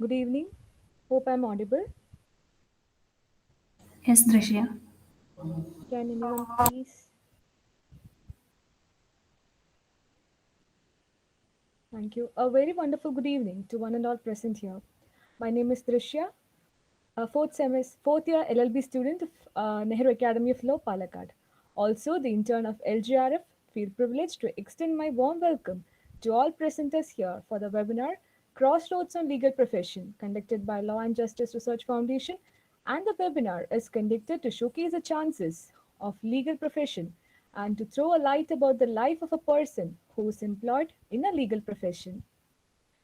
Good evening. Hope I'm audible. Yes, Drishya. Can anyone please? Thank you. A very wonderful good evening to one and all present here. My name is Drishya, a fourth year LLB student of Nehru Academy of Law, Palakkad. Also, the intern of LGRF. Feel privileged to extend my warm welcome to all presenters here for the webinar Crossroads on Legal Profession, conducted by Law and Justice Research Foundation. And the webinar is conducted to showcase the chances of legal profession and to throw a light about the life of a person who is employed in a legal profession.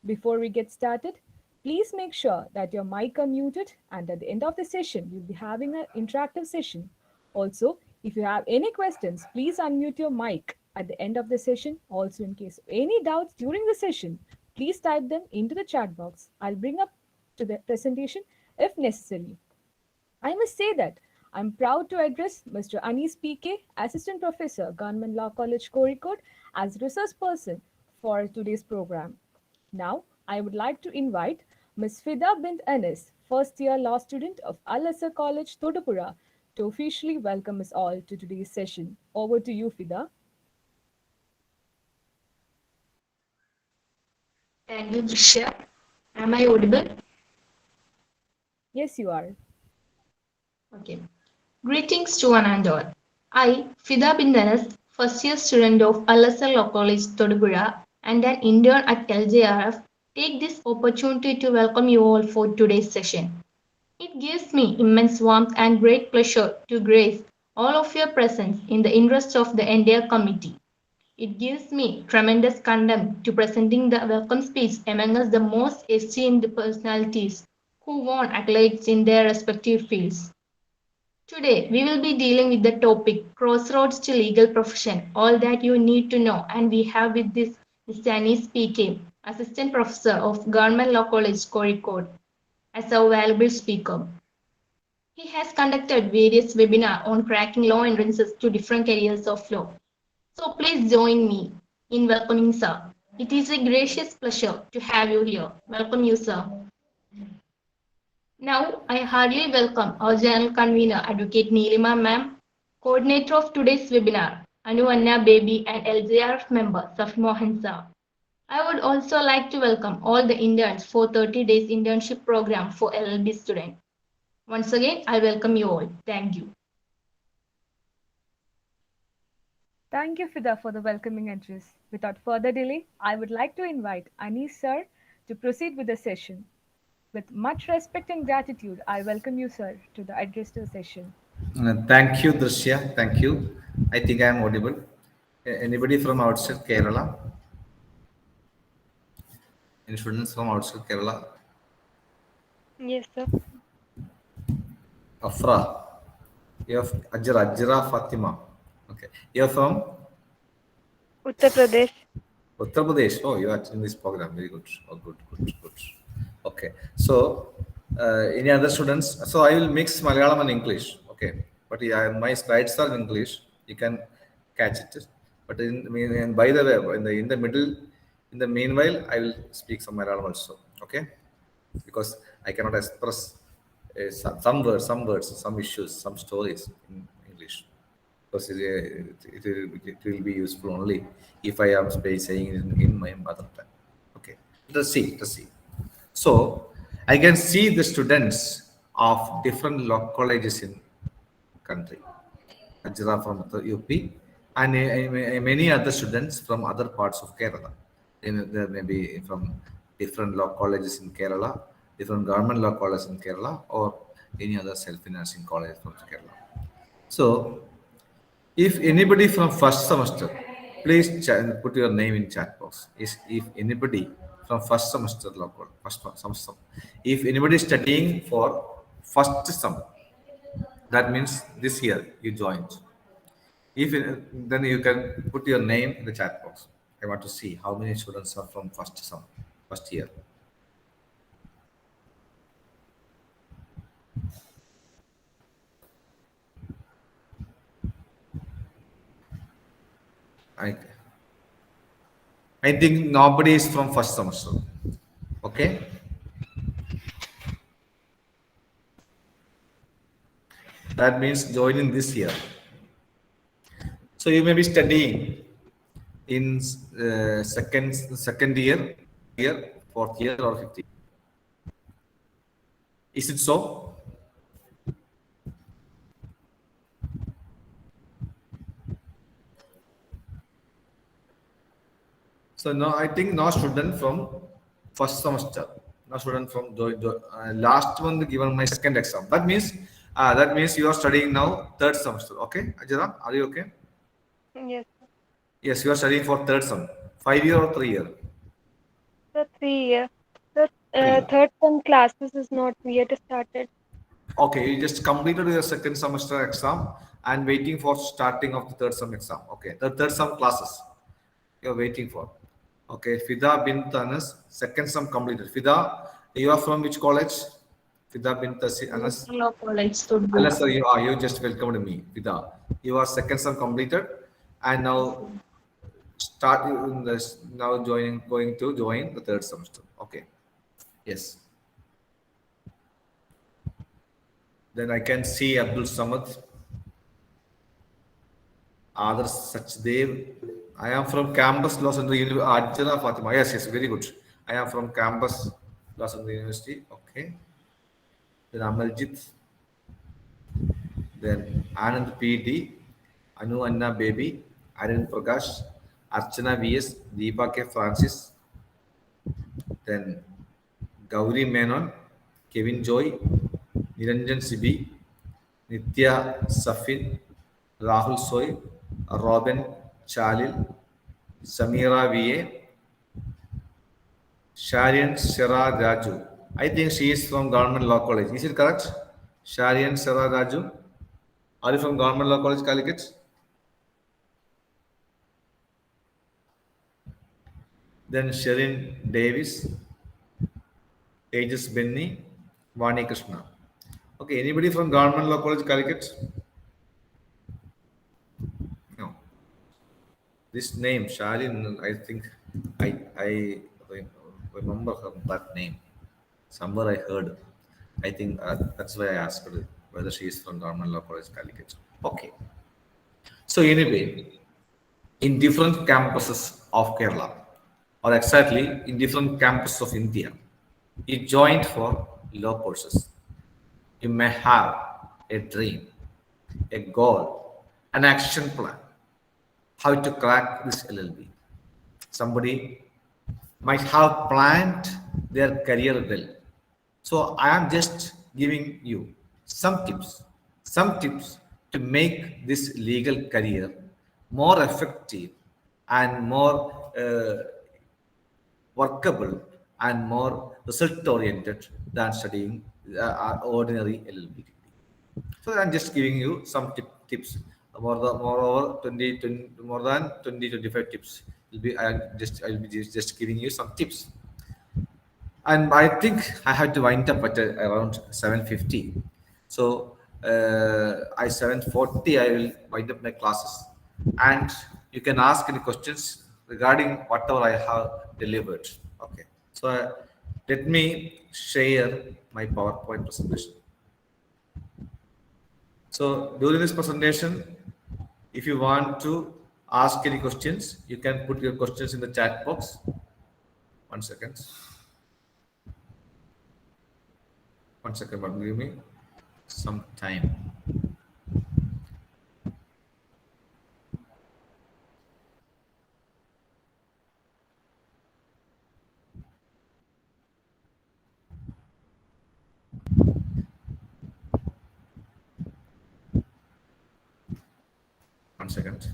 Before we get started, please make sure that your mic are muted, and at the end of the session, we'll be having an interactive session. Also, if you have any questions, please unmute your mic at the end of the session. Also, in case of any doubts during the session, please type them into the chat box. I'll bring up to the presentation if necessary. I must say that I'm proud to address Mr. Anis PK, Assistant Professor, Government Law College, Kozhikode, as resource person for today's program. Now, I would like to invite Ms. Fida bint Anis, first year law student of Al Azhar College, Todupura, to officially welcome us all to today's session. Over to you, Fida. Thank you, Drishya. Am I audible? Yes, you are. Okay. Greetings to one and all. I, Fida Bindanas, first year student of Al Azhar Law College, Todupura, and an intern at LJRF, take this opportunity to welcome you all for today's session. It gives me immense warmth and great pleasure to grace all of your presence in the interest of the entire committee. It gives me tremendous contempt to presenting the welcome speech among us the most esteemed personalities who won accolades in their respective fields. Today, we will be dealing with the topic Crossroads to Legal Profession, all that you need to know, and we have with this Mr. Anis PK, Assistant Professor of Government Law College, Kozhikode, as our valuable speaker. He has conducted various webinars on cracking law entrances to different areas of law. So please join me in welcoming sir. It is a gracious pleasure to have you here. Welcome you, sir. Now, I heartily welcome our General Convener, Advocate Neelima Ma'am, Coordinator of today's webinar, Anu Anna Baby, and LJRF member, Saf Mohan sir. I would also like to welcome all the interns for 30 days internship program for LLB students. Once again, I welcome you all. Thank you. Thank you, Fida, for the welcoming address. Without further delay, I would like to invite Anis sir to proceed with the session. With much respect and gratitude, I welcome you, sir, to the address to the session. Thank you, Drishya. Thank you. I think I am audible. Anybody from outside Kerala? Any students from outside Kerala? Yes, sir. Afra. You have Ajra Fatima. Okay. You're from Uttar Pradesh. Uttar Pradesh. Oh, you are in this program. Very good. Oh, good, good, good. Okay. So, any other students? So, I will mix Malayalam and English. Okay. But yeah, my slides are in English. You can catch it. But by the way, in the middle, in the meanwhile, I will speak some Malayalam also. Okay. Because I cannot express some words, some issues, some stories in English. Because it will be useful only if I am saying in my mother tongue. Okay, let's see. So I can see the students of different law colleges in country. Ajra from UP and many other students from other parts of Kerala. There may be from different law colleges in Kerala, different government law colleges in Kerala, or any other self-financing college from Kerala. So if anybody from first semester, please put your name in chat box. If anybody from first semester local, first semester, if anybody studying for first sem, that means this year you joined. If then you can put your name in the chat box. I want to see how many students are from first sem, first year. I I think nobody is from first semester. Okay. That means joining this year. So you may be studying in second year, fourth year, or fifth year. Is it so? So no, I think no student from first semester, no student from last month given my second exam. That means you are studying now third semester. Okay, Ajara, are you okay? Yes, sir. Yes, you are studying for third sem. 5 year or 3 year? Sir, 3 year. Sir, 3 year. third term classes is not yet started. Okay, you just completed your second semester exam and waiting for starting of the third sem exam. Okay, the third sem classes you're waiting for. Okay, Fida bint Anas, second sem completed. Fida, you are from which college? Fida bint Anas. Law College, Todupuzha. Unless sir, you just welcomed me. Fida, you are second sem completed and now start in this now going to join the third semester. Okay, yes. Then I can see Abdul Samad, Adarsh Sachdev. I am from campus Los Angeles University. Ajala Fatima. Yes, yes, very good. I am from campus Los Angeles University. Okay. Then Amaljit. Then Anand PD, Anu Anna Baby, Arun Prakash, Archana VS, Deepa K. Francis. Then Gauri Menon, Kevin Joy, Niranjan Sibi, Nitya Safin, Rahul Soy, Robin Chalil, Samira VA, Sharian Shera Raju. I think she is from Government Law College. Is it correct? Sharian Shera Raju. Are you from Government Law College, Calicut? Then Sherin Davis, Tejas Benny, Vani Krishna. Okay, anybody from Government Law College, Calicut? No. This name, Sharin, I think I remember her, that name. Somewhere I heard. I think that's why I asked her whether she is from Government Law College, Calicut. Okay. So anyway, in different campuses of Kerala, or exactly in different campuses of India, you joined for law courses. You may have a dream, a goal, an action plan, how to crack this LLB. Somebody might have planned their career well. So I am just giving you some tips to make this legal career more effective and more workable and more result oriented than studying ordinary LLB. So I'm just giving you some tips. Moreover, 20, more than 20, 25 tips. I'll be just giving you some tips. And I think I had to wind up at around 7:50. So I 7:40 I will wind up my classes, and you can ask any questions regarding whatever I have delivered. Okay. So let me share my PowerPoint presentation. So during this presentation, if you want to ask any questions, you can put your questions in the chat box. 1 second. 1 second, but give me some time. One second.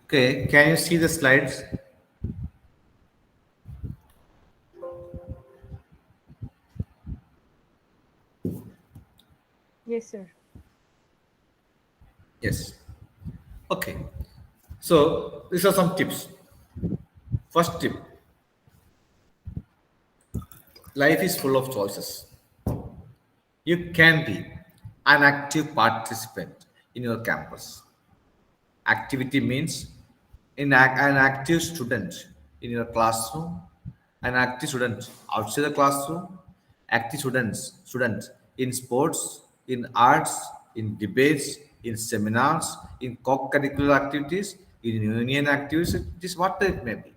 Okay, can you see the slides? Yes, sir. Yes. Okay. So these are some tips. First tip: life is full of choices. You can be an active participant in your campus. Activity means an active student in your classroom, an active student outside the classroom, active students in sports, in arts, in debates, in seminars, in co-curricular activities, in union activities, whatever it may be.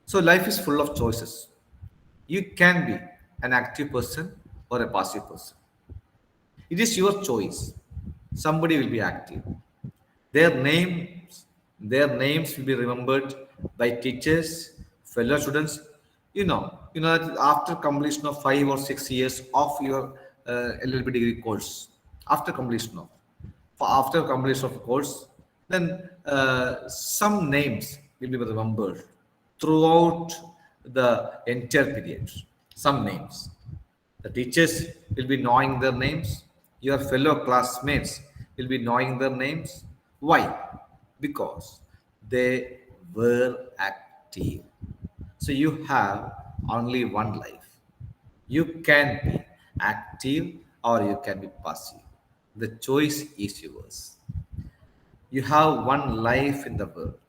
So life is full of choices. You can be an active person or a passive person. It is your choice. Somebody will be active. Their names, their names will be remembered by teachers, fellow students. You know that after completion of 5 or 6 years of your LLB degree course, after completion of after completion of course, then some names will be remembered throughout the entire period. Some names. The teachers will be knowing their names. Your fellow classmates will be knowing their names. Why? Because they were active. So you have only one life. You can be active or you can be passive. The choice is yours. You have one life in the world,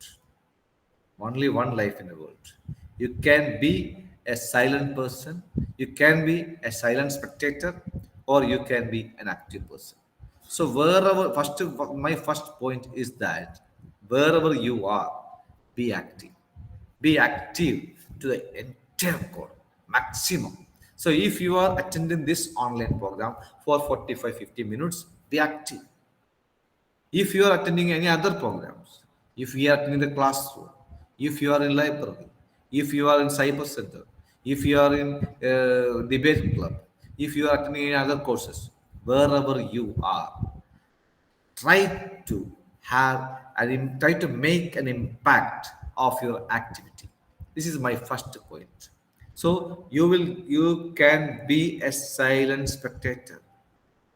only one life in the world. You can be a silent person, you can be a silent spectator, or you can be an active person. So wherever my first point is that wherever you are, be active. Be active to the entire core, maximum. So if you are attending this online program for 45-50 minutes, be active. If you are attending any other programs, if you are attending the classroom, if you are in library, if you are in cyber center, if you are in debate club, if you are attending any other courses, wherever you are, try to try to make an impact of your activity. This is my first point. So you can be a silent spectator,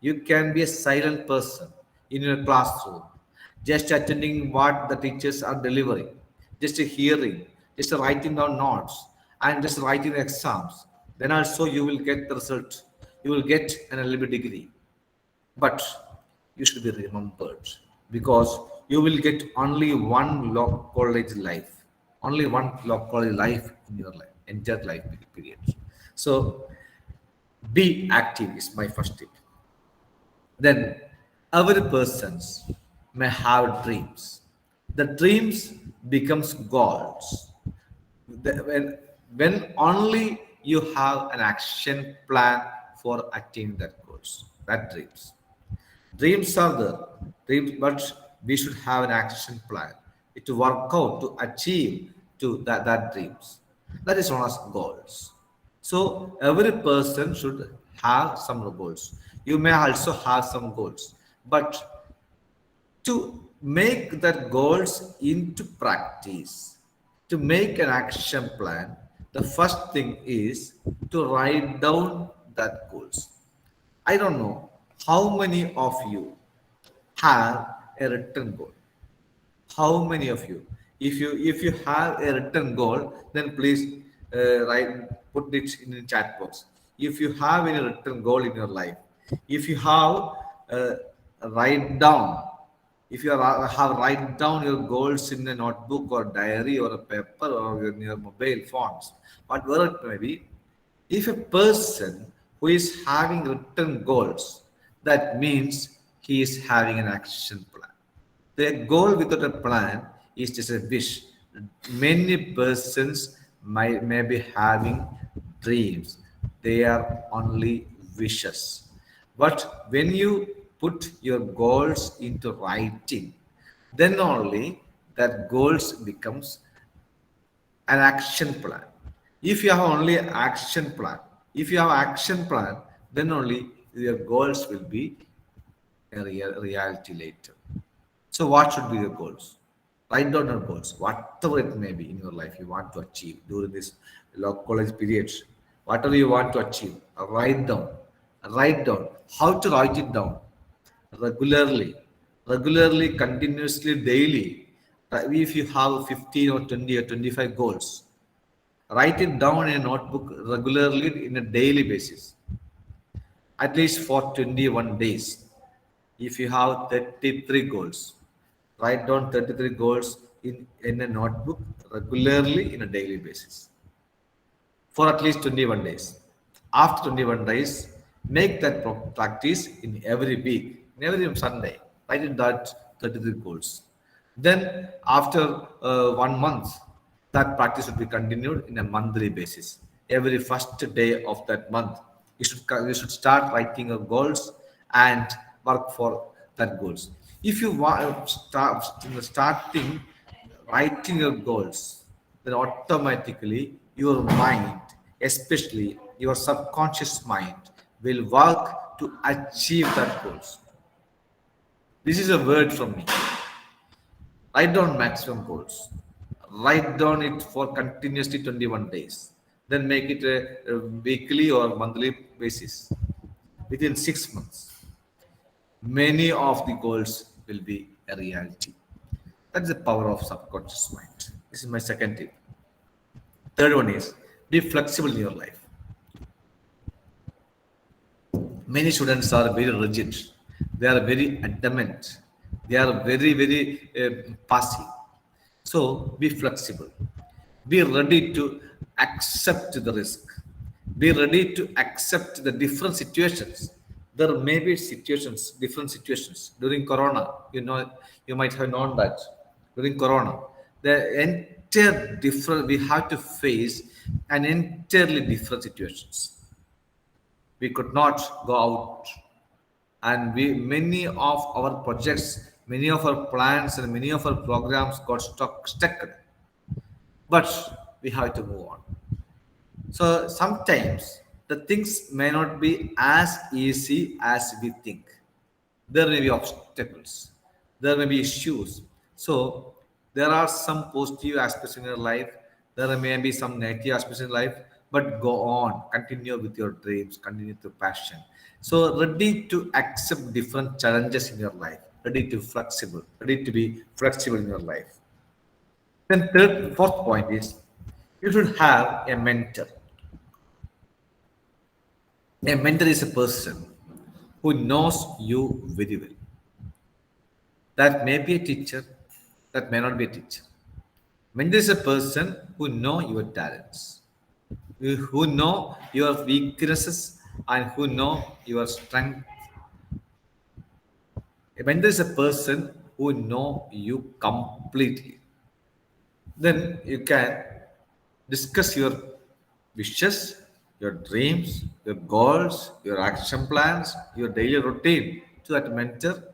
you can be a silent person in your classroom, just attending what the teachers are delivering, just hearing, just writing down notes, and just writing exams. Then also you will get the result. You will get an LLB degree. But you should be remembered because you will get only one law college life, only one law college life in your life, entire life period. So be active is my first tip. Then every persons may have dreams. The dreams becomes goals. When only you have an action plan for attaining that goals, that dreams. Dreams are there, dreams, but we should have an action plan to work out to achieve to that dreams. That is known as goals. So every person should have some goals. You may also have some goals, but to make that goals into practice, to make an action plan, the first thing is to write down that goals. I don't know how many of you have a written goal. How many of you? If you have a written goal, then please write put it in the chat box. If you have any written goal in your life, if you have uh, write down, if you have write down your goals in a notebook or diary or a paper or in your mobile phones, whatever it may be, if a person who is having written goals, that means he is having an action plan. The goal without a plan is just a wish. Many persons may be having dreams. They are only wishes. But when you put your goals into writing, then only that goals becomes an action plan. If you have only action plan, if you have action plan, then only your goals will be a reality later. So what should be your goals? Write down your goals, whatever it may be in your life you want to achieve during this law college period. Whatever you want to achieve, write down. Write down. How to write it down? Regularly, continuously, daily. If you have 15 or 20 or 25 goals, write it down in a notebook regularly in a daily basis, at least for 21 days. If you have 33 goals, write down 33 goals in a notebook regularly in a daily basis for at least 21 days. After 21 days, make that practice in every week, in every Sunday. Write it that 33 goals. Then, after 1 month, that practice should be continued in a monthly basis. Every first day of that month, you should start writing your goals and work for that goals. If you want starting writing your goals, then automatically your mind, especially your subconscious mind, will work to achieve that goals. This is a word from me. Write down maximum goals. Write down it for continuously 21 days. Then make it a weekly or monthly basis. Within 6 months, many of the goals will be a reality. That's the power of subconscious mind. This is my second tip. Third one is be flexible in your life. Many students are very rigid. They are very adamant. They are very passive. So be flexible. Be ready to accept the risk. Be ready to accept the different situations. There may be situations, different situations. During Corona, you might have known that. During Corona, the entire different, we have to face an entirely different situations. We could not go out, and many of our projects, many of our plans, and many of our programs got stuck. But we have to move on. So sometimes the things may not be as easy as we think. There may be obstacles, there may be issues. So there are some positive aspects in your life, there may be some negative aspects in life, but go on, continue with your dreams, continue with your passion. So ready to accept different challenges in your life, ready to be flexible in your life. Then fourth point is you should have a mentor. A mentor is a person who knows you very well. That may be a teacher, that may not be a teacher. Mentor is a person who know your talents, who know your weaknesses, and who know your strength. A mentor is a person who know you completely. Then you can discuss your wishes, your dreams, your goals, your action plans, your daily routine to that mentor,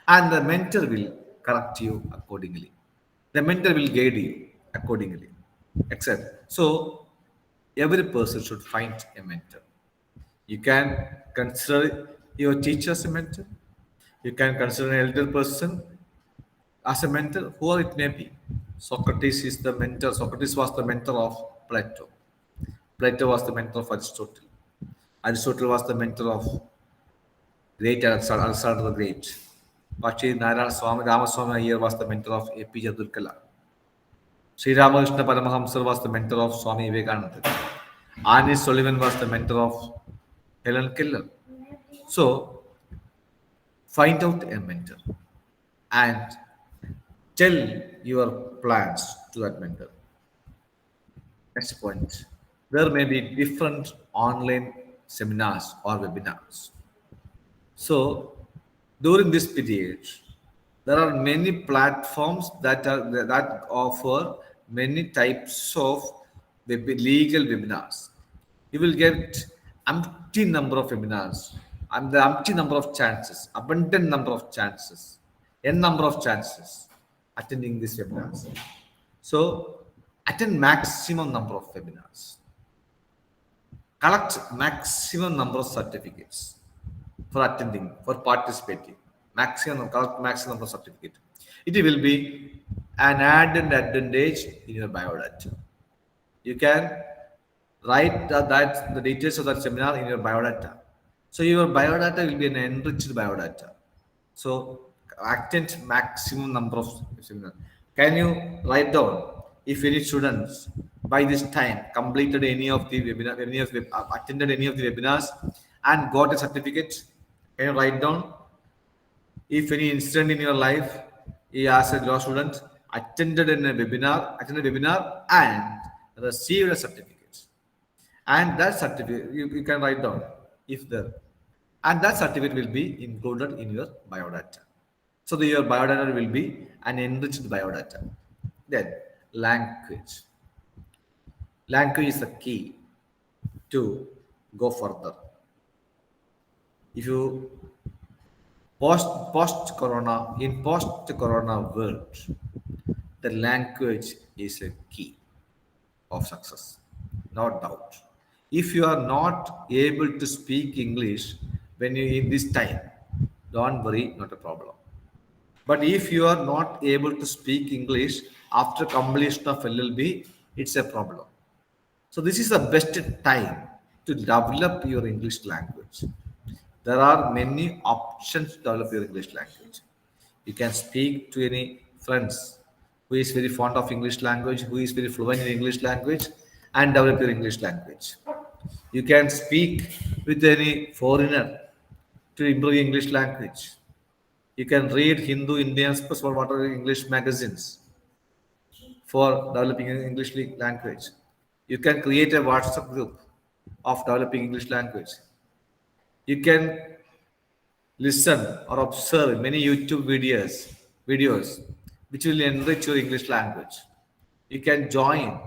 and the mentor will correct you accordingly. The mentor will guide you accordingly. Except so, every person should find a mentor. You can consider your teacher as a mentor. You can consider an elder person as a mentor, whoever it may be. Socrates is the mentor. Socrates was the mentor of Plato. Plato was the mentor of Aristotle. Aristotle was the mentor of great Alexander the Great. Pachi Narayana Swami Ramaswamy Iyer was the mentor of A.P.J. Abdul Kalam. Sri Ramakrishna Paramahamsa was the mentor of Swami Vivekananda. Annie Sullivan was the mentor of Helen Keller. So, find out a mentor and tell your plans to that mentor. Next point. There may be different online seminars or webinars. So, during this period, there are many platforms that offer many types of legal webinars. You will get empty number of webinars and the empty number of chances, abundant number of chances, n number of chances attending these webinars. So attend maximum number of webinars. Collect maximum number of certificates for attending, for participating. Collect maximum number of certificate. It will be an added advantage in your biodata. You can write the details of that seminar in your biodata. So your biodata will be an enriched biodata. So attend maximum number of seminars. Can you write down if any students by this time completed any of the webinar, attended any of the webinars and got a certificate? Can you write down if any incident in your life, he as a law student attended a webinar and received a certificate, and that certificate you can write down if the and that certificate will be included in your biodata. So your biodata will be an enriched biodata. Then language. Language is the key to go further. If you post corona world, the language is a key of success, no doubt. If you are not able to speak English when you in this time, don't worry, not a problem. But if you are not able to speak English after completion of LLB, it's a problem. So this is the best time to develop your English language. There are many options to develop your English language. You can speak to any friends who is very fond of English language, who is very fluent in English language, and develop your English language. You can speak with any foreigner to improve English language. You can read Hindu, Indian, Express, or whatever English magazines for developing English language. You can create a WhatsApp group of developing English language. You can listen or observe many YouTube videos which will enrich your English language. You can join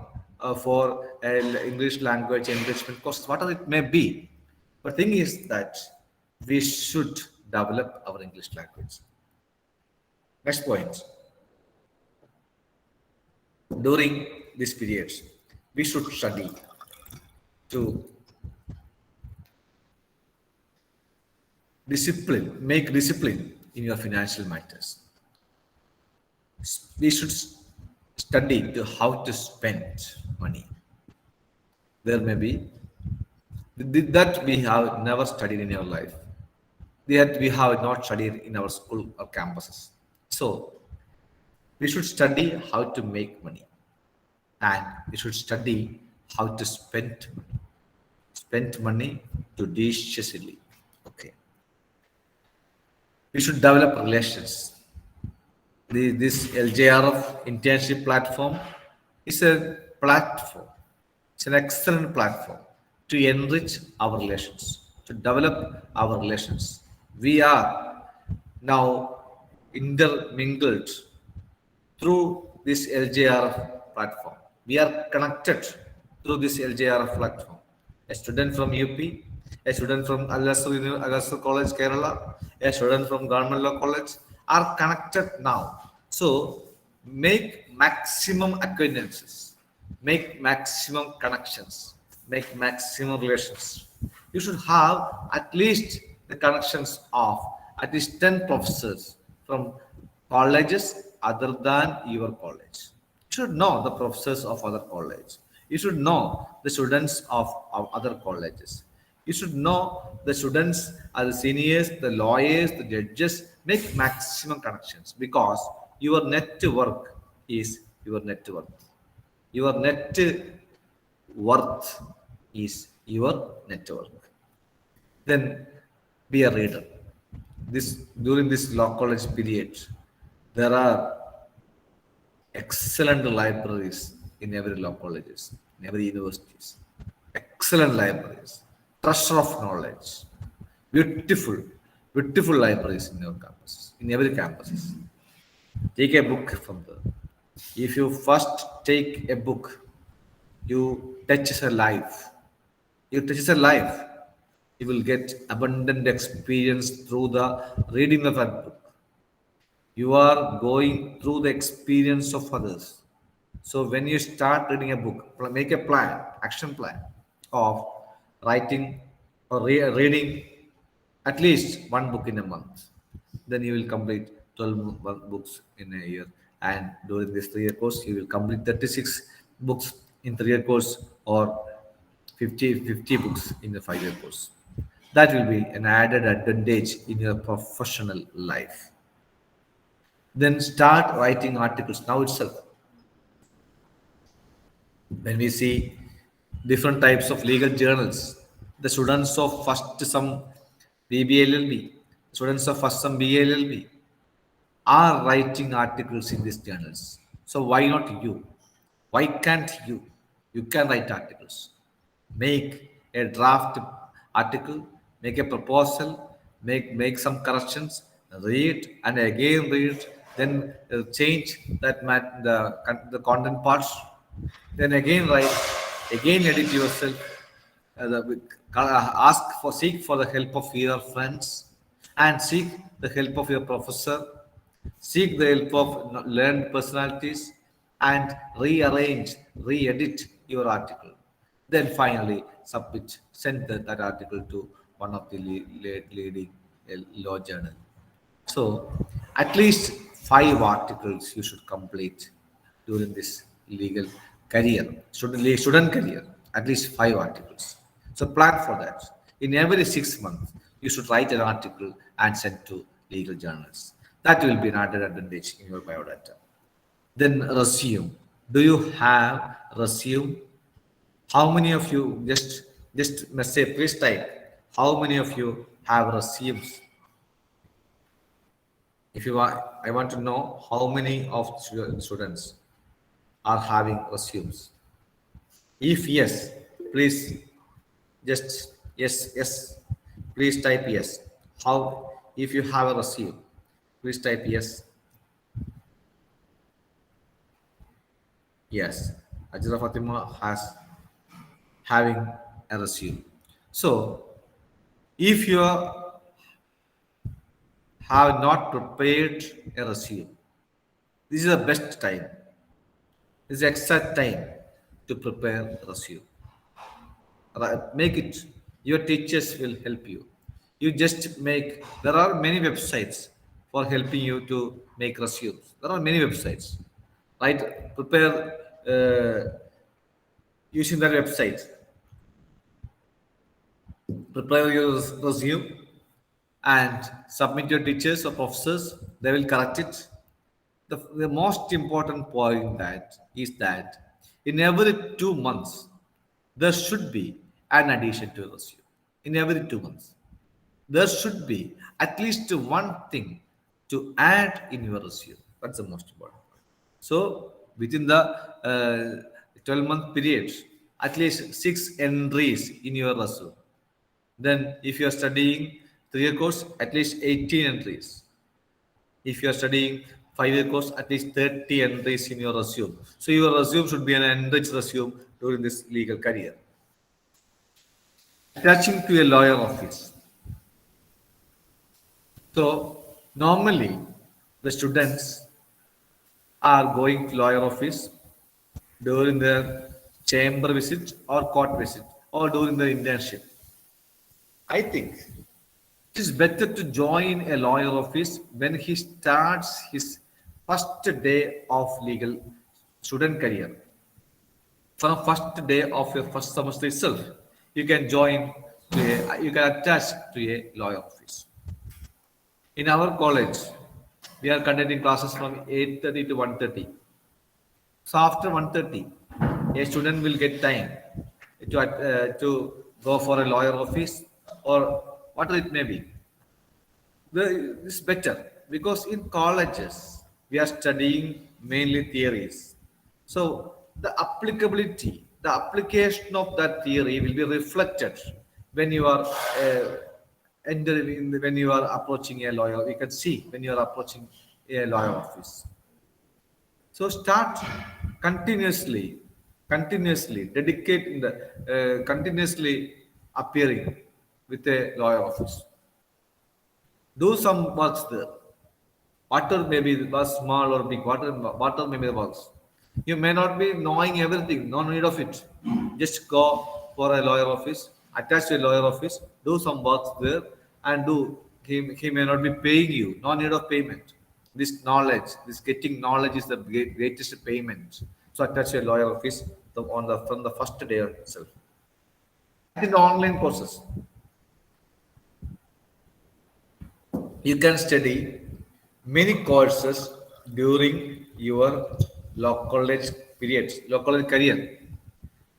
for English language enrichment courses, whatever it may be. But thing is that we should develop our English language. Next point. During this period, we should study to make discipline in your financial matters. We should study to how to spend money. There may be that we have never studied in our life, that we have not studied in our school or campuses. So we should study how to make money, and we should study how to spend money. Spend money judiciously. Okay. We should develop relations. This LJRF internship platform is a platform. It's an excellent platform to enrich our relations, to develop our relations. We are now intermingled through this LJRF platform. We are connected through this LJRF platform. A student from UP, a student from Al-Azhar College, Kerala, a student from Government Law College are connected now. So make maximum acquaintances, make maximum connections, make maximum relations. You should have at least the connections of at least 10 professors from colleges other than your college. You should know the professors of other college. You should know the students of other colleges. You should know the students, the seniors, the lawyers, the judges. Make maximum connections, because your network is your net worth. Your net worth is your network. Then be a reader. During this law college period, there are excellent libraries in every law colleges, in every universities. Excellent libraries, treasure of knowledge, beautiful, beautiful libraries in your campuses, in every campuses. Take a book from there. If you first take a book, you touch a life. You touch a life. You will get abundant experience through the reading of that book. You are going through the experience of others. So when you start reading a book, make a plan, action plan of writing or reading at least one book in a month. Then you will complete 12 books in a year. And during this 3-year course, you will complete 36 books in 3-year course, or 50 books in the 5-year course. That will be an added advantage in your professional life. Then start writing articles now itself. When we see different types of legal journals, the students of first some BBLLB, students of first some BLLB are writing articles in these journals. So why not you? Why can't you? You can write articles. Make a draft article, make a proposal, make some corrections, read and again read, then change the content parts, then again write, again edit yourself, seek for the help of your friends and seek the help of your professor, seek the help of learned personalities and rearrange, re-edit your article. Then finally submit, send that article to one of the leading law journal. So at least 5 articles you should complete during this legal career, student career, at least 5 articles. So plan for that. In every 6 months, you should write an article and send to legal journals. That will be an added advantage in your biodata. Then resume. Do you have resume? How many of you just message, please type. How many of you have resumes? If you want, I want to know how many of students are having resumes. If yes, please just yes. Please type yes. How if you have a resume, please type yes. Yes, Ajra Fatima has having a resume. So if you have not prepared a resume, this is the best time. This is the exact time to prepare a resume. Make it. Your teachers will help you. You just make. There are many websites for helping you to make resumes. There are many websites. Right? Prepare using that website. Prepare your resume and submit your teachers or professors. They will correct it. The most important point that is that in every 2 months there should be an addition to a resume. In every 2 months there should be at least one thing to add in your resume. That's the most important. So within the 12-month period, at least 6 entries in your resume. Then if you are studying 3-year course, at least 18 entries. If you are studying 5-year course, at least 30 entries in your resume. So your resume should be an enriched resume during this legal career. Attaching to a lawyer office. So normally the students are going to lawyer office during their chamber visit or court visit or during their internship. I think it is better to join a lawyer office when he starts his first day of legal student career. From first day of your first semester itself, you can you can attach to a lawyer office. In our college, we are conducting classes from 8:30 to 1:30. So after 1:30, a student will get time to go for a lawyer office or whatever it may be. It's better because in colleges we are studying mainly theories. So the applicability, the application of that theory will be reflected when you are when you are approaching a lawyer. You can see when you are approaching a lawyer office. So start continuously dedicating continuously appearing with a lawyer office. Do some works there. Whatever may be was small or big, whatever may be the works. You may not be knowing everything, no need of it. Just go for a lawyer office, attach to a lawyer office, do some works there, and do. He may not be paying you, no need of payment. This knowledge, this getting knowledge is the greatest payment. So attach to a lawyer office from the first day itself. In the online courses, you can study many courses during your law college periods, law college career.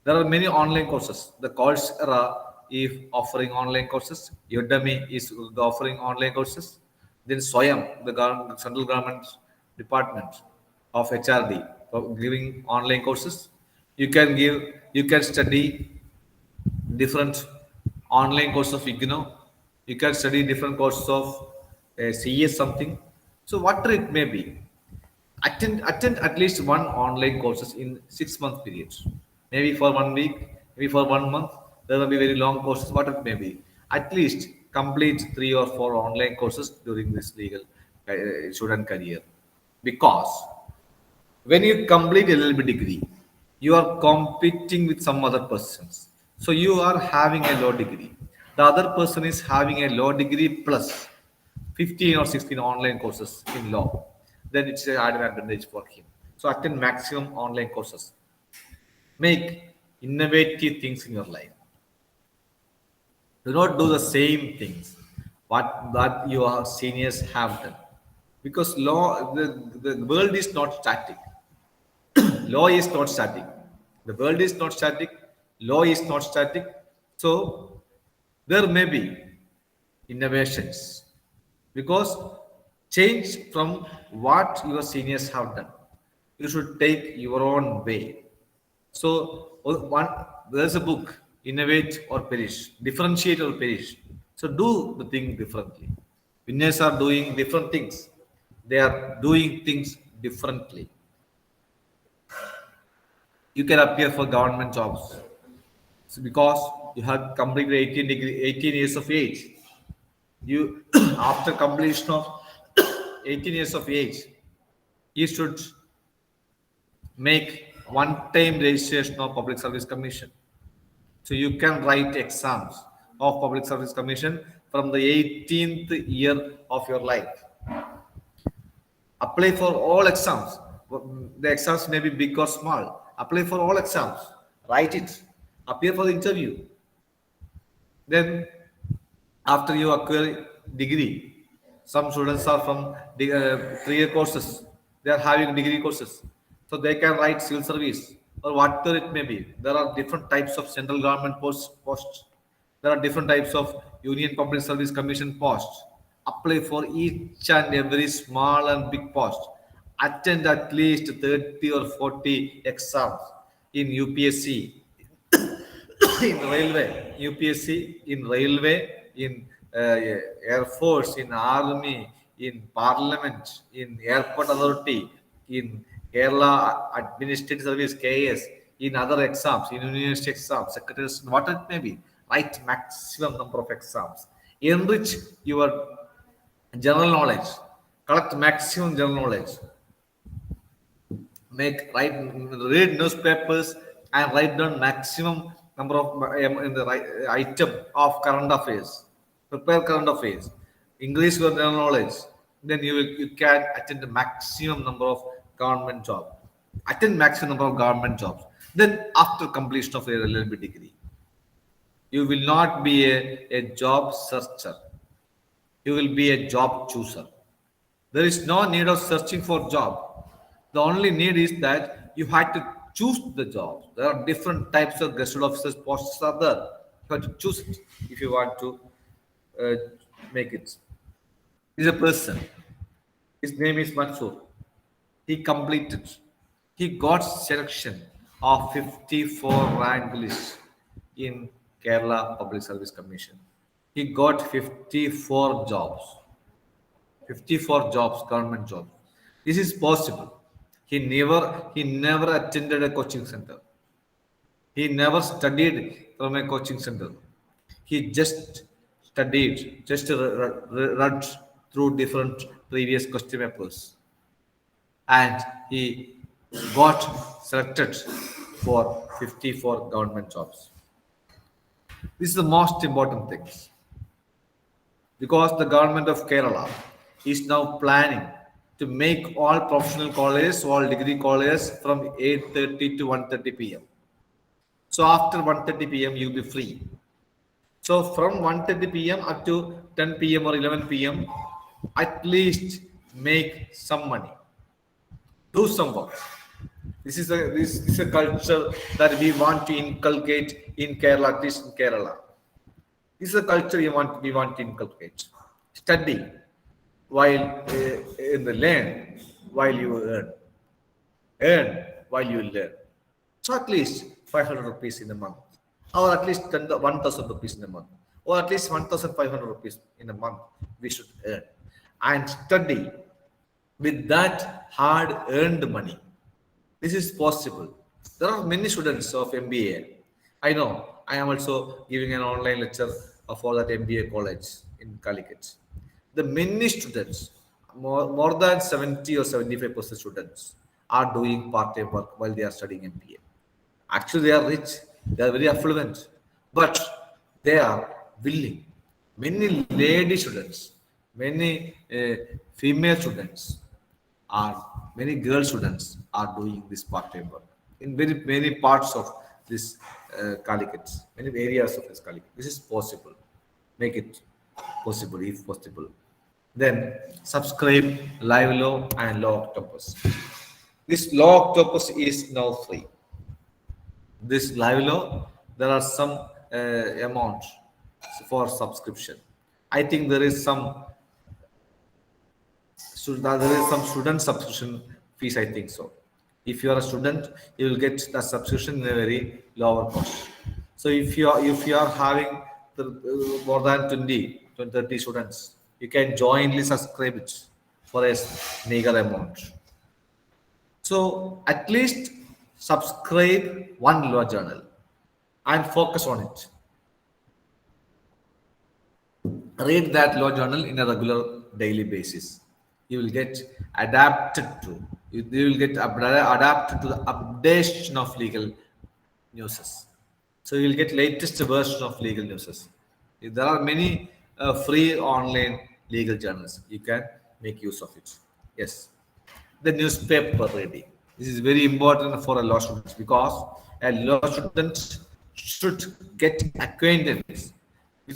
There are many online courses. The Coursera is offering online courses. Udemy is offering online courses. Then Swayam, the central government department of HRD, for giving online courses. You can study different online courses of IGNOU. You can study different courses of CS something. So whatever it may be, attend at least one online courses in 6 month periods. Maybe for 1 week, maybe for 1 month. There will be very long courses. What it may be, at least complete 3 or 4 online courses during this legal student career, because when you complete a little bit degree, you are competing with some other persons. So you are having a low degree. The other person is having a low degree plus 15 or 16 online courses in law. Then it's an added advantage for him. So attend maximum online courses. Make innovative things in your life. Do not do the same things what that your seniors have done. Because the world is not static. Law is not static. The world is not static. Law is not static. So there may be innovations, because change from what your seniors have done. You should take your own way. So there's a book, Innovate or Perish, Differentiate or Perish. So do the thing differently. Winners are doing different things. They are doing things differently. You can appear for government jobs. So because you have completed 18 years of age. You after completion of 18 years of age, you should make one-time registration of Public Service Commission. So you can write exams of Public Service Commission from the 18th year of your life. Apply for all exams. The exams may be big or small. Apply for all exams. Write it. Appear for the interview. Then, after you acquire degree, some students are from 3 year courses. They are having degree courses. So they can write civil service or whatever it may be. There are different types of central government posts. There are different types of Union Public Service Commission posts. Apply for each and every small and big post. Attend at least 30 or 40 exams in UPSC, in railway, UPSC, in railway, in Air Force, in Army, in Parliament, in Airport Authority, in Kerala Administrative Service, KS, in other exams, in university exams, secretaries, what it may be. Write maximum number of exams. Enrich your general knowledge. Collect maximum general knowledge. Read newspapers and write down maximum number of in the item of current affairs. Prepare current affairs. Increase your general knowledge. Then you can attend the maximum number of government jobs. Attend maximum number of government jobs. Then after completion of your LLB degree, you will not be a job searcher. You will be a job chooser. There is no need of searching for job. The only need is that you have to choose the job. There are different types of gazetted officers posts are there. You have to choose it if you want to make it. Is a person. His name is Mansoor. He completed. He got selection of 54 rank list in Kerala Public Service Commission. He got 54 jobs. 54 jobs, government jobs. This is possible. He never attended a coaching center. He never studied from a coaching center. He just studied, just read through different previous question papers, and he got selected for 54 government jobs. This is the most important thing, because the government of Kerala is now planning to make all professional colleges, all degree colleges from 8:30 to 1:30 p.m. So after 1:30 p.m. you'll be free. So from 1:30 p.m. up to 10 p.m. or 11 p.m. at least make some money. do some work. This is a culture that we want to inculcate in Kerala, at least in Kerala. This is a culture we want to inculcate. Study while learn while you earn while you learn. So at least 500 rupees in a month, or at least 1,000 rupees in a month, or at least 1,500 rupees in a month we should earn and study with that hard earned money. This is possible. There are many students of MBA. I know. I am also giving an online lecture for that MBA college in Calicut. The many students, more than 70 or 75% students, are doing part-time work while they are studying MBA. Actually, they are rich. They are very affluent, but they are willing. Many lady students, many female students, many girl students are doing this part-time work in very many parts of this Calicut, many areas of this Calicut. This is possible. Make it possible if possible. Then subscribe Live Law and Law Octopus. This Law Octopus is now free. This Live Law, there are some amount for subscription. I think there is some student subscription fees, I think so. If you are a student, you will get the subscription in a very lower cost. So if you are having more than 20 to 30 students, you can jointly subscribe it for a meager amount. So at least subscribe one law journal and focus on it. Read that law journal in a regular daily basis. You will get adapted to. You will get adapted to the updation of legal news. So you will get latest version of legal news. There are many free online legal journals. You can make use of it. Yes. The newspaper reading. This is very important for a law student because a law student should get acquainted with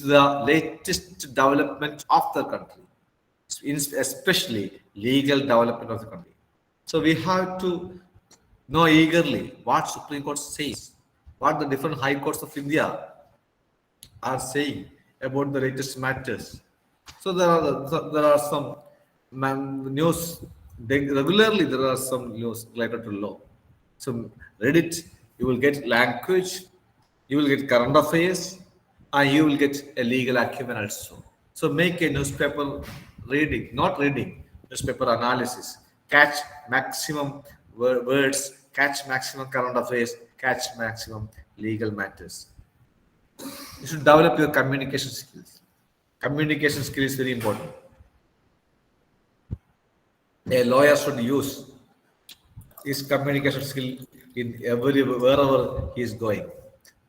the latest development of the country, especially legal development of the country. So we have to know eagerly what Supreme Court says, what the different high courts of India are saying about the latest matters. So there are some news. Regularly there are some news related to law. So read it. You will get language. You will get current affairs, and you will get a legal acumen also. So make a newspaper reading, not reading, newspaper analysis. Catch maximum words, catch maximum current affairs, catch maximum legal matters. You should develop your communication skills. Communication skill is very important. A lawyer should use his communication skill in wherever he is going.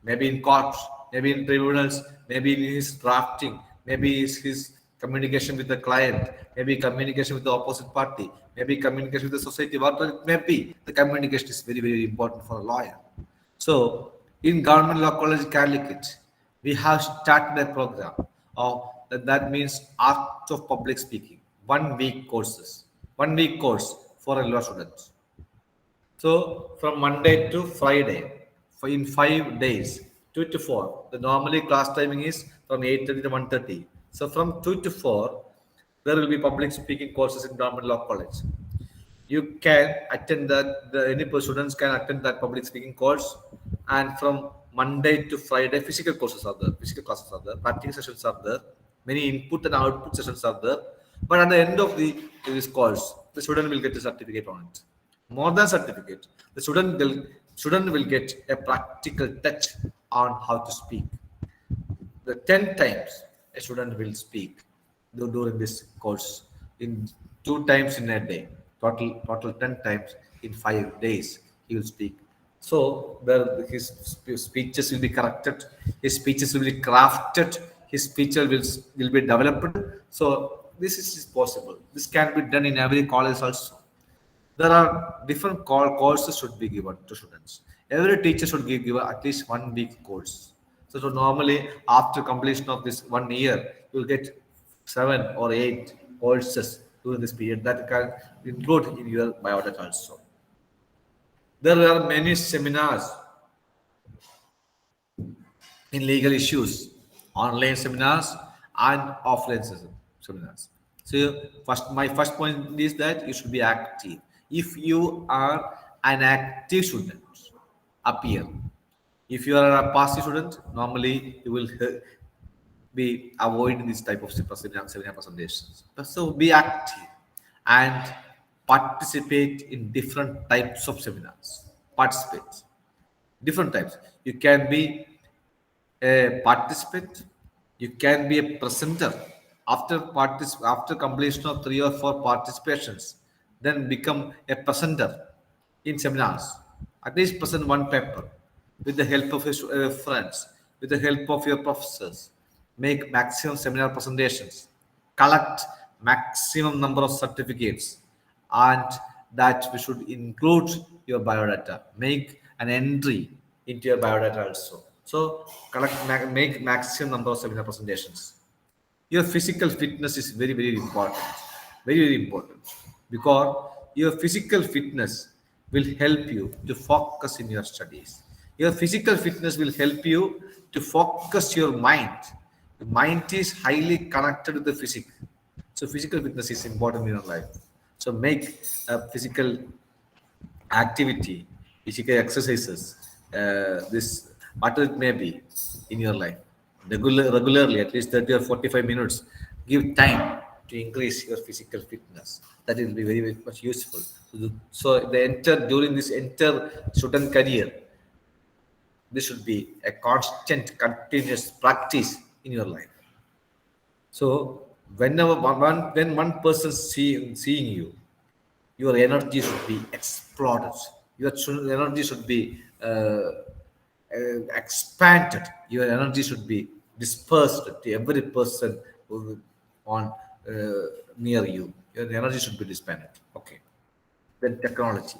Maybe in court, maybe in tribunals, maybe in his drafting, maybe his communication with the client, maybe communication with the opposite party, maybe communication with the society, whatever it may be. The communication is very, very important for a lawyer. So in Government Law College Calicut, we have started a program that means Art of Public Speaking, 1 week courses, 1 week course for a law student. So from Monday to Friday, in 5 days, 2 to 4. The normally class timing is from 8:30 to 1:30. So from 2 to 4, there will be public speaking courses in Government Law College. You can attend that. Any students can attend that public speaking course. And from Monday to Friday, physical courses are there. Physical classes are there. Practical sessions are there. Many input and output sessions are there. But at the end of this course, the student will get a certificate on it. More than certificate, the student will get a practical touch on how to speak. The 10 times a student will speak during this course, in 2 times in a day. Total 10 times in 5 days he will speak. So his speeches will be corrected, his speeches will be crafted, his speeches will be developed. So this is possible. This can be done in every college also. There are different courses should be given to students. Every teacher should give at least 1 week course. So normally after completion of this 1 year, you will get 7 or 8 courses during this period that can include in your biodata also. There are many seminars in legal issues, online seminars and offline seminars. So my first point is that you should be active. If you are an active student, appear. If you are a passive student, normally you will be avoiding this type of seminar presentations. So be active and participate in different types of seminars. Participate different types. You can be a participant, you can be a presenter. After completion of 3 or 4 participations, then become a presenter in seminars. At least present one paper with the help of your friends, with the help of your professors. Make maximum seminar presentations, collect maximum number of certificates, and that we should include your biodata. Make an entry into your biodata also. So make maximum number of seminar presentations. Your physical fitness is very, very important. Very, very important. Because your physical fitness will help you to focus in your studies. Your physical fitness will help you to focus your mind. The mind is highly connected to the physical. So physical fitness is important in your life. So make a physical activity, physical exercises, this whatever it may be in your life, regularly, at least 30 or 45 minutes. Give time to increase your physical fitness. That will be very, very much useful. During this entire student career, this should be a constant, continuous practice in your life. So when one person seeing you, your energy should be exploded. Your energy should be expanded. Your energy should be dispersed to every person who on near you. Your energy should be disbanded. Okay. Then technology.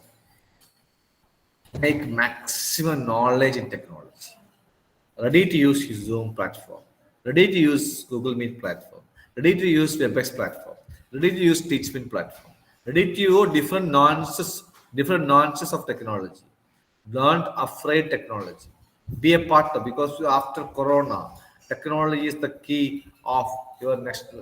Make maximum knowledge in technology. Ready to use his Zoom platform, ready to use Google Meet platform, ready to use WebEx platform, ready to use Teachmin platform, ready to use different nuances of technology. Don't afraid technology. Be a partner because after Corona, technology is the key of your next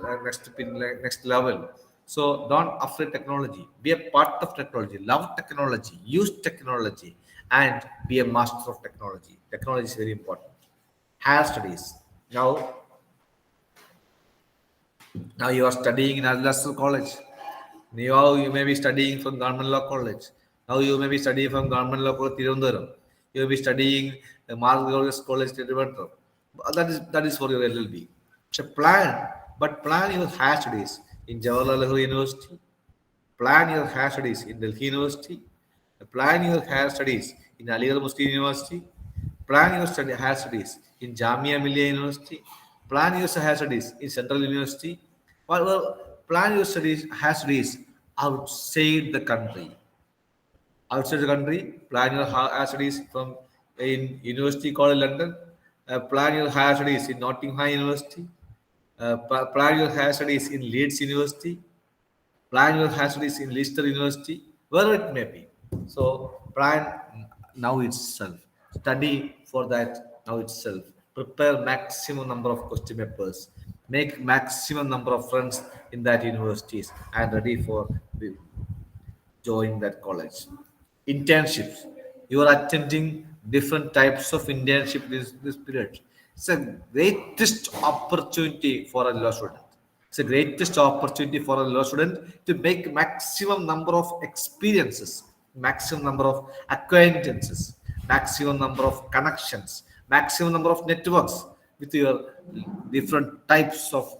level. So don't afraid technology. Be a part of technology. Love technology. Use technology, and be a master of technology. Technology is very important. Higher studies. Now you are studying in Al College. Now you may be studying from Government Law College. Now you may be studying from Government Law College Tirundaram. You may be studying the Margaret College Tirundaram. That is for your LLB. So plan your higher studies in Jawaharlal Nehru University. Plan your higher studies in Delhi University. Plan your higher studies in Aligarh Muslim University. Plan your higher studies in Jamia Millia University. Plan your higher studies in Central University. Plan your higher studies outside the country. Outside the country, plan your higher studies from in University College London. Plan your higher studies in Nottingham University. Plan your higher studies in Leeds University. Plan your higher studies in Leicester University, wherever it may be. So plan now itself. Study for that now itself. Prepare maximum number of question papers. Make maximum number of friends in that universities and ready for join that college. Internships. You are attending different types of internship this period. It's a greatest opportunity for a law student. It's a greatest opportunity for a law student to make maximum number of experiences, maximum number of acquaintances, maximum number of connections, maximum number of networks with your different types of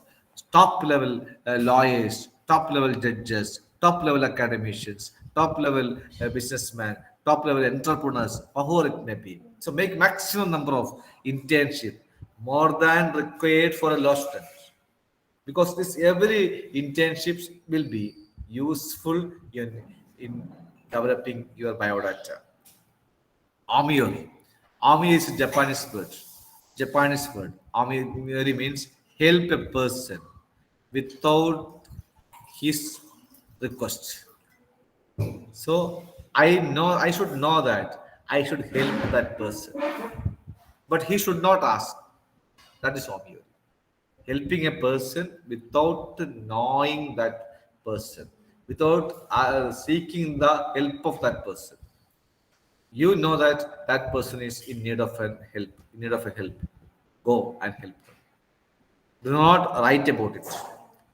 top level lawyers, top level judges, top level academicians, top level businessmen, top level entrepreneurs, whoever it may be. So make maximum number of internship more than required for a law student, because this every internships will be useful in developing your biodata. Amiyori. Ami is a Japanese word. Japanese word. Amiyori means help a person without his request. So I should know that I should help that person, but he should not ask. That is obvious. Helping a person without knowing that person, without seeking the help of that person. You know that that person is in need of a help. Go and help them. Do not write about it.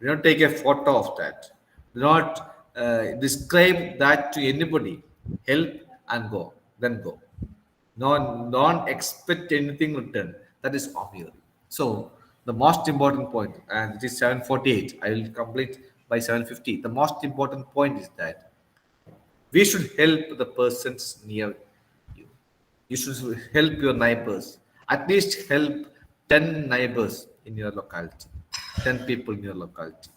Do not take a photo of that. Do not describe that to anybody. Help and go. Then go. No, don't expect anything return. That is obvious. So the most important point, and it is 7:48. I will complete by 7:50. The most important point is that we should help the persons near you. You should help your neighbors. At least help 10 neighbors in your locality, 10 people in your locality.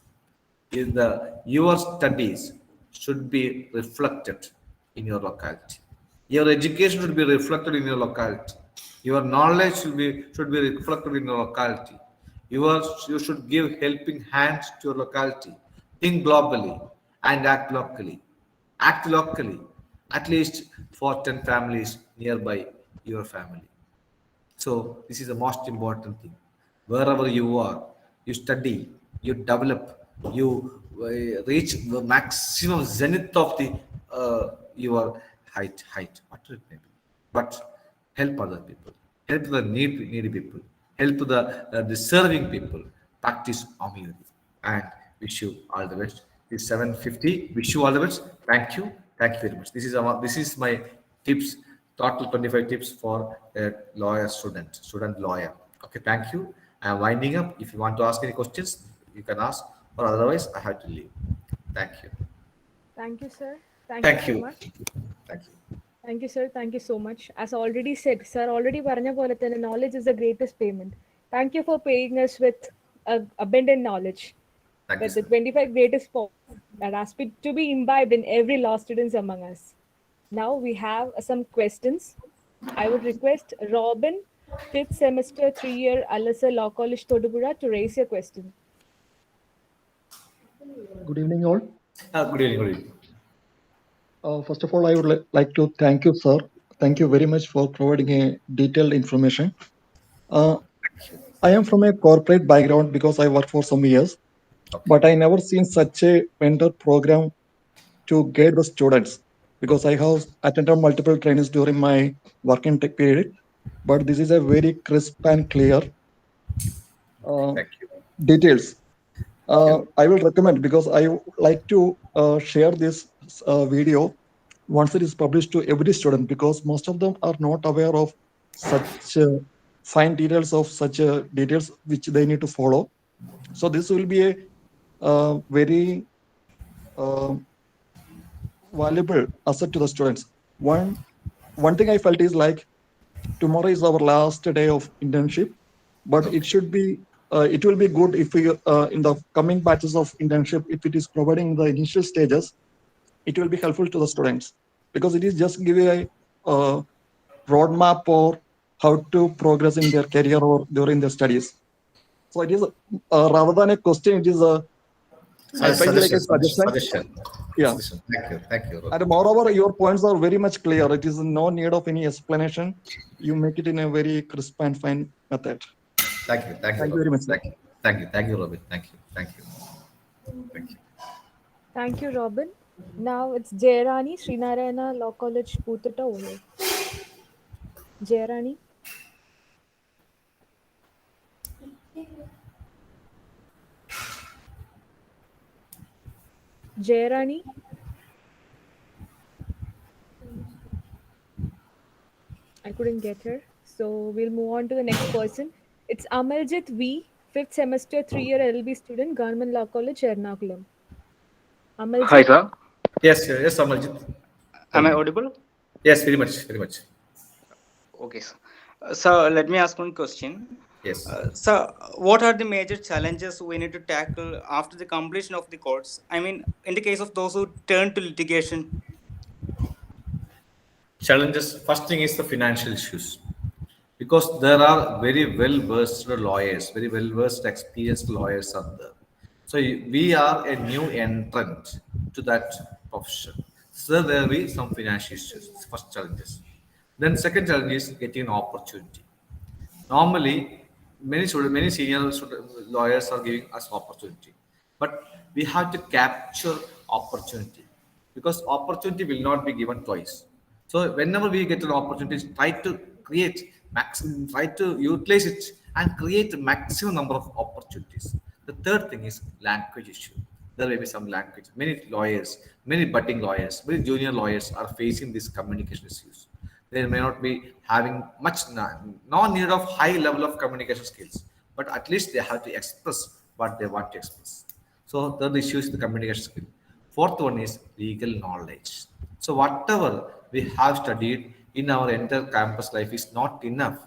Your studies should be reflected in your locality. Your education should be reflected in your locality. Your knowledge should be reflected in your locality. You should give helping hands to your locality. Think globally and act locally. Act locally, at least for 10 families nearby your family. So this is the most important thing. Wherever you are, you study, you develop, you reach the maximum zenith of the your height, whatever it may be. But help other people, help the needy people, help the deserving people. Practice humility, and wish you all the best. It's 7:50. Wish you all the best. Thank you very much. This is my tips. Total 25 tips for a student lawyer. Okay, thank you. I'm winding up. If you want to ask any questions, you can ask, or otherwise, I have to leave. Thank you. Thank you, sir. Thank Thank you so you. much. Thank you. Thank you, sir. Thank you so much. As already said, sir, already പറഞ്ഞ പോലെ തന്നെ knowledge is the greatest payment. Thank you for paying us with abundant knowledge. Thank you, With the sir. 25 greatest points that has to be imbibed in every law students among us. Now we have some questions. I would request Robin, 5th semester, 3-year Al-Azhar Law College, Todupuzha, to raise your question. Good evening, all. Good evening. Good evening. First of all, I would like to thank you, sir. Thank you very much for providing a detailed information. I am from a corporate background because I worked for some years, but I never seen such a mentor program to guide the students because I have attended multiple trainings during my working period. But this is a very crisp and clear Thank you. details. I will recommend because I like to share this video once it is published to every student because most of them are not aware of such fine details of such details which they need to follow. So this will be a very valuable asset to the students. One thing I felt is like tomorrow is our last day of internship, but it should be it will be good if we in the coming batches of internship, if it is providing the initial stages, it will be helpful to the students because it is just giving a roadmap or how to progress in their career or during their studies. So it is rather than a question, it is a I find like a suggestion. Yeah. Thank you. And moreover, your points are very much clear. It is no need of any explanation. You make it in a very crisp and fine method. Thank you very much. Thank you, Robin. Thank you. Thank you, Robin. Now it's Jayarani, Srinarayana Law College, Pututta over. Jayarani. Jayarani. I couldn't get her. So we'll move on to the next person. It's Amarjit V, 5th semester, 3-year LLB student, Government Law College, Ernakulam. Amarjit. Hi, sir. Yes, Amarjit. Am I audible? Yes, very much. Okay, sir. So let me ask one question. Yes. So, what are the major challenges we need to tackle after the completion of the course? I mean, in the case of those who turn to litigation. Challenges. First thing is the financial issues, because there are very well-versed lawyers, very well-versed, experienced lawyers out there. So we are a new entrant to that profession. So there will be some financial issues, first challenges. Then second challenge is getting an opportunity. Normally, many senior lawyers are giving us opportunity, but we have to capture opportunity because opportunity will not be given twice. So whenever we get an opportunity, try to create maximum, try to utilize it and create the maximum number of opportunities. The third thing is language issue. There may be some language. Many lawyers, many budding lawyers, many junior lawyers are facing these communication issues. They may not be having much, no need of high level of communication skills, but at least they have to express what they want to express. So third issue is the communication skill. Fourth one is legal knowledge. So whatever we have studied in our entire campus life is not enough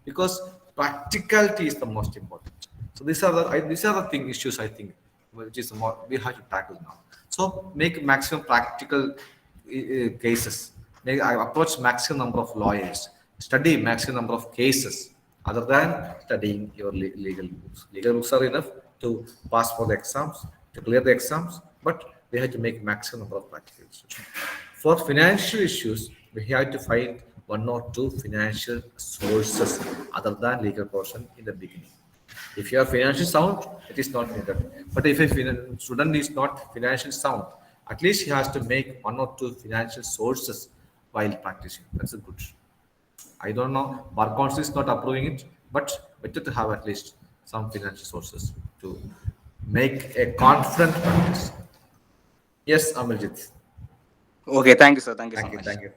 because practicality is the most important. So these are the issues I think which is more we have to tackle now. So make maximum practical cases. I approach maximum number of lawyers. Study maximum number of cases other than studying your legal books. Legal books are enough to pass for the exams, to clear the exams, but we have to make maximum number of practical issues. For financial issues, we have to find one or two financial sources other than legal portion in the beginning. If you are financially sound, it is not needed. But if a student is not financially sound, at least he has to make one or two financial sources while practicing. That's a good. I don't know, Bar Council is not approving it, but better to have at least some financial sources to make a confident practice. Yes, Amarjit. Okay, thank you, sir. Thank you so Thank you. much. Thank you.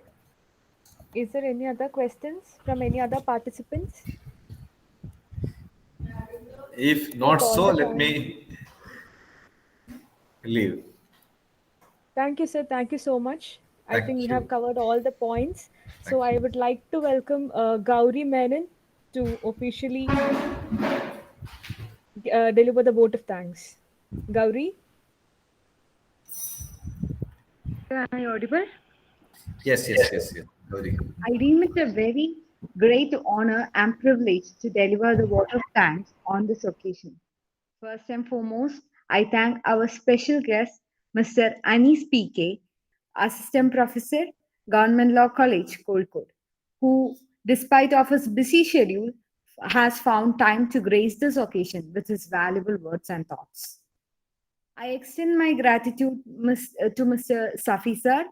Is there any other questions from any other participants? If not All so, the let time. me leave. Thank you, sir. Thank you so much. I Thank think we you. have covered all the points. So Thank I would like to welcome Gauri Menon to officially deliver the vote of thanks. Gauri? Am I audible? Yes, yes, yes, yes. Very. I deem it a very great honor and privilege to deliver the vote of thanks on this occasion. First and foremost, I thank our special guest, Mr. Anis PK, Assistant Professor, Government Law College, Kolkot, who, despite of his busy schedule, has found time to grace this occasion with his valuable words and thoughts. I extend my gratitude to Mr. Safi sir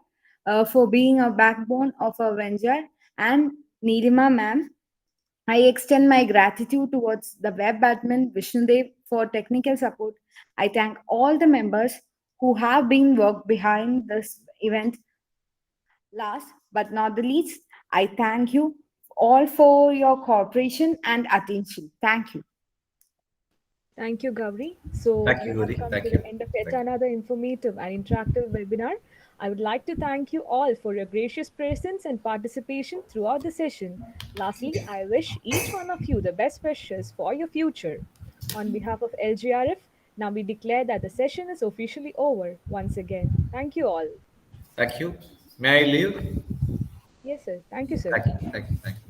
for being a backbone of our venture, and Nilima ma'am. I extend my gratitude towards the web admin Vishnudev for technical support. I thank all the members who have been worked behind this event. Last but not the least, I thank you all for your cooperation and attention. Thank you. Thank you, Gauri. So Thank we you, have Gauri. come Thank to you. the end of yet Thank you. another informative and interactive webinar. I would like to thank you all for your gracious presence and participation throughout the session. Lastly, I wish each one of you the best wishes for your future. On behalf of LGRF, now we declare that the session is officially over once again. Thank you all. Thank you. May I leave? Yes, sir. Thank you, sir. Thank you. Thank you. Thank you.